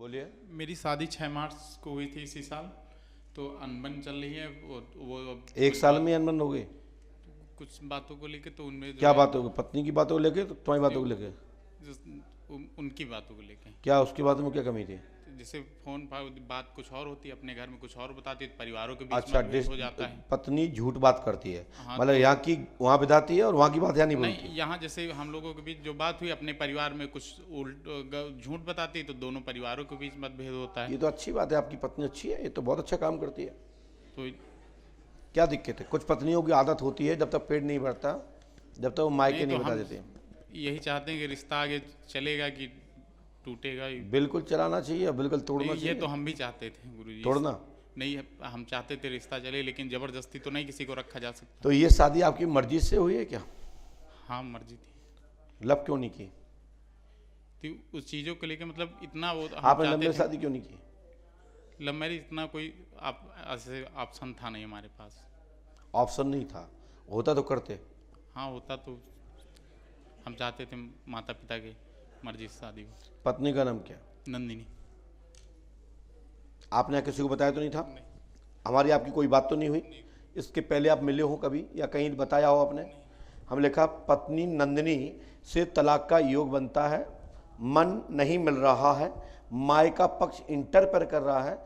बोलिए। मेरी शादी 6 मार्च को हुई थी इसी साल, तो अनबन चल रही है। वो एक साल में अनबन हो गई? कुछ बातों को लेके, तो उनमें जो क्या है, बात होगी? पत्नी की बातों को लेके, तो तुम्हारी बातों को लेके? उनकी बातों को लेके। क्या उसकी बातों में क्या कमी थी? जैसे फोन पर बात कुछ और होती है, अपने घर में कुछ और बताती है, परिवारों के बीच अच्छा, मतभेद हो जाता है। पत्नी झूठ बात करती है, हाँ, मतलब यहाँ की वहाँ बताती है और वहाँ की बात यहाँ नहीं नहीं, बोलती? यहाँ जैसे हम लोगों के बीच जो बात हुई, अपने परिवार में कुछ उल्ट झूठ बताती है, तो दोनों परिवारों के बीच मतभेद होता है। ये तो अच्छी बात है, आपकी पत्नी अच्छी है, ये तो बहुत अच्छा काम करती है। तो क्या दिक्कत है? कुछ पत्नियों की आदत होती है, जब तक पेट नहीं भरता, जब तक वो मायके नहीं तो बता हम देते। यही चाहते हैं कि रिश्ता आगे चलेगा कि टूटेगा ही। बिल्कुल चलाना चाहिए, बिल्कुल तोड़ना नहीं, ये चाहिए। तो हम भी चाहते थे गुरुजी। तोड़ना नहीं, हम चाहते थे रिश्ता चले, लेकिन जबरदस्ती तो नहीं किसी को रखा जा सकता। तो ये शादी आपकी मर्जी से हुई है क्या? हाँ, मर्जी थी। लव क्यों नहीं की? तो उस चीज़ों को लेके, मतलब इतना वो आपने लव में शादी क्यों नहीं की? लव मैरिज इतना कोई ऐसे ऑप्शन था नहीं हमारे पास। ऑप्शन नहीं था, होता तो करते। हाँ, होता तो हम चाहते थे माता पिता के मर्जी से शादी हो। पत्नी का नाम क्या? नंदिनी। आपने किसी को बताया तो नहीं था? नहीं। हमारी आपकी कोई बात तो नहीं हुई? इसके पहले आप मिले हो कभी या कहीं बताया हो आपने? हम लिखा पत्नी नंदिनी से तलाक का योग बनता है, मन नहीं मिल रहा है, माय का पक्ष इंटरफेयर कर रहा है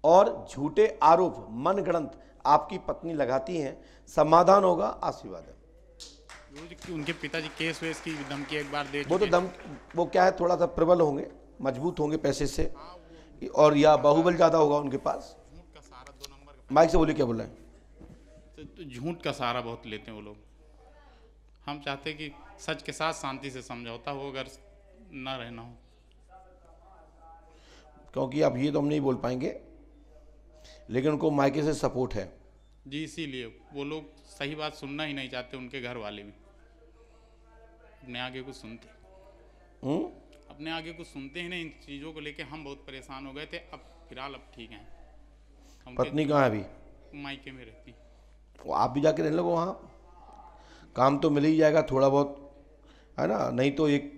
और झूठे आरोप मनगढ़ंत आपकी पत्नी लगाती हैं, समाधान होगा, आशीर्वाद है। उनके पिताजी केस वेस की धमकी एक बार दे वो तो वो क्या है, थोड़ा सा प्रबल होंगे, मजबूत होंगे पैसे से, और या बाहुबल ज़्यादा होगा उनके पास। झूठ का सहारा 2 नंबर का। माइक से बोलिए, क्या बोल रहे हैं? तो झूठ का सहारा बहुत लेते हैं वो लोग। हम चाहते हैं कि सच के साथ शांति से समझौता हो, अगर ना रहना हो। क्योंकि अब ये तो हम नहीं बोल पाएंगे, लेकिन उनको मायके से सपोर्ट है जी, इसीलिए वो लोग सही बात सुनना ही नहीं चाहते। उनके घर वाले भी अपने आगे कुछ सुनते अपने आगे कुछ सुनते ही नहीं। इन चीज़ों को लेके हम बहुत परेशान हो गए थे। अब फिलहाल अब ठीक हैं। पत्नी कहाँ है अभी? मायके में रहती। तो आप भी जाके रहने लगो, वहाँ काम तो मिल ही जाएगा थोड़ा बहुत, है ना? नहीं तो एक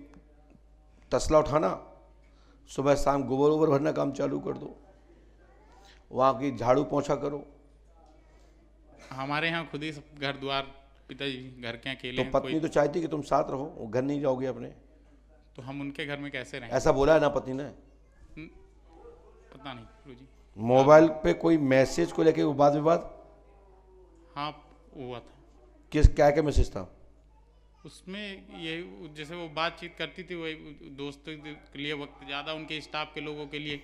तसला उठाना, सुबह शाम गोबर वोबर भरना काम चालू कर दो, वहाँ की झाड़ू पोंछा करो। हमारे यहाँ खुद ही सब घर द्वार, पिताजी घर के अकेले तो हैं। पत्नी तो चाहती कि तुम साथ रहो, वो घर नहीं जाओगे अपने? तो हम उनके घर में कैसे रहें? ऐसा बोला है ना पत्नी ने? पता नहीं गुरुजी। मोबाइल पे कोई मैसेज को लेके वाद विवाद? हाँ, हुआ था। किस क्या क्या मैसेज था उसमें? ये जैसे वो बातचीत करती थी, वही दोस्तों के लिए वक्त ज़्यादा, उनके स्टाफ के लोगों के लिए,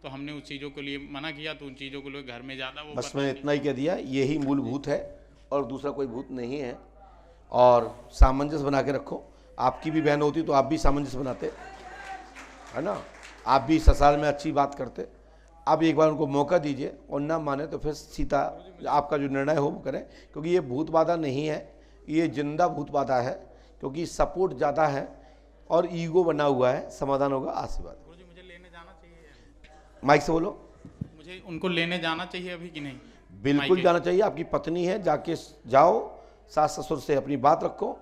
तो हमने उस चीज़ों के लिए मना किया। तो उन चीज़ों को लोग घर में ज़्यादा वो बस मैंने इतना ही कह दिया, यही मूलभूत है और दूसरा कोई भूत नहीं है। और सामंजस्य बना के रखो। आपकी भी बहन होती तो आप भी सामंजस्य बनाते, है ना? आप भी ससुराल में अच्छी बात करते। अब एक बार उनको मौका दीजिए, और ना माने तो फिर सीता आपका जो निर्णय हो वो करें, क्योंकि ये भूत बाधा नहीं है, ये जिंदा भूत बाधा है, क्योंकि सपोर्ट ज़्यादा है और ईगो बना हुआ है। समाधान होगा, आशीर्वाद। मुझे लेने जाना चाहिए। माइक से बोलो। मुझे उनको लेने जाना चाहिए अभी कि नहीं? बिल्कुल जाना चाहिए। आपकी पत्नी है, जाके जाओ, सास ससुर से अपनी बात रखो।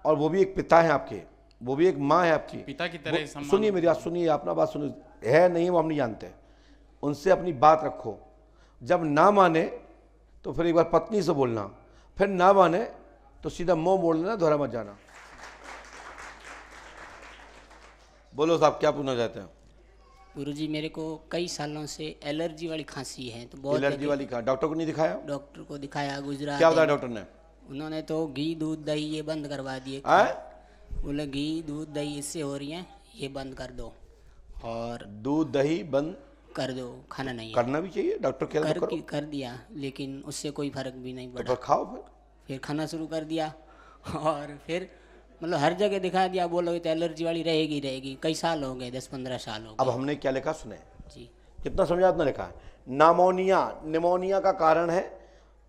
और वो भी एक पिता है आपके, वो भी एक माँ है आपकी, पिता की तरह। सुनिए मेरी बात, सुनिए, अपना बात सुनिए। है नहीं, वो हम नहीं जानते। उनसे अपनी बात रखो। जब ना माने तो फिर एक बार पत्नी से बोलना, फिर ना माने तो सीधा मुंह मोड़ लेना, दोहरा मत जाना। बोलो साहब, क्या पूछना चाहते हैं? गुरुजी, मेरे को कई सालों से एलर्जी वाली खांसी है, तो बहुत एलर्जी वाली कहा? डॉक्टर को नहीं दिखाया? डॉक्टर को दिखाया, गुजरात। क्या बताया डॉक्टर ने? उन्होंने तो घी दूध दही ये बंद करवा दिए। बोले घी दूध दही इससे हो रही है, ये बंद कर दो। और दूध दही बंद कर दो, खाना नहीं है। करना भी चाहिए, डॉक्टर कह रहा है तो करो। कर दिया, लेकिन उससे कोई फर्क भी नहीं तो पड़ा। खाओ फिर खाना शुरू कर दिया, और फिर मतलब हर जगह दिखा दिया। बोलोगे तो एलर्जी वाली रहेगी। कई साल हो गए, 10-15 साल हो गए। अब हमने क्या लिखा सुने जी। कितना समझा? इतना लिखा है, निमोनिया का कारण है,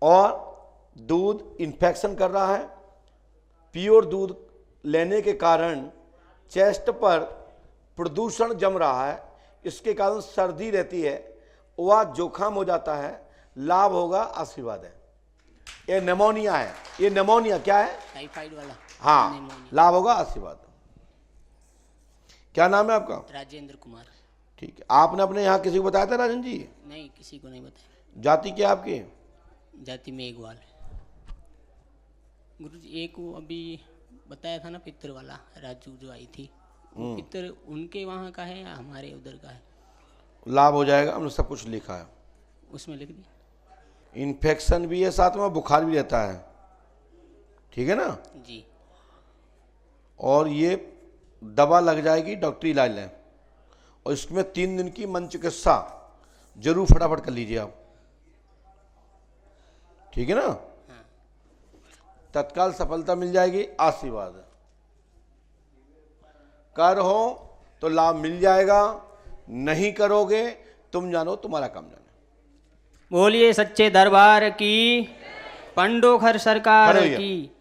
और दूध इन्फेक्शन कर रहा है। प्योर दूध लेने के कारण चेस्ट पर प्रदूषण जम रहा है, इसके कारण सर्दी रहती है, वह जोखाम हो जाता है। लाभ होगा, आशीर्वाद है। ये निमोनिया है, ये निमोनिया क्या है? टाइफाइड वाला। हाँ, लाभ होगा, आशीर्वाद। क्या नाम है आपका? राजेंद्र कुमार। ठीक है। आपने अपने यहाँ किसी को बताया था राजन जी? नहीं, किसी को नहीं बताया। जाति क्या आपकी? जाति मेघवाल है। गुरुजी एक वो अभी बताया था ना पितर वाला, राजू जो आई थी, वो पितर उनके वहाँ का है या हमारे उधर का है? लाभ हो जाएगा, हमने सब कुछ लिखा है। उसमें लिख दिया। इन्फेक्शन भी है साथ में, बुखार भी रहता है, ठीक है ना? जी। और ये दवा लग जाएगी, डॉक्टरी इलाज लें, और इसमें 3 दिन की मन चिकित्सा जरूर फटाफट कर लीजिए आप, ठीक है ना? तत्काल सफलता मिल जाएगी, आशीर्वाद है। कर हो तो लाभ मिल जाएगा, नहीं करोगे तुम जानो तुम्हारा काम जाने। बोलिए सच्चे दरबार की, पंडोखर सरकार खड़े होइए। की।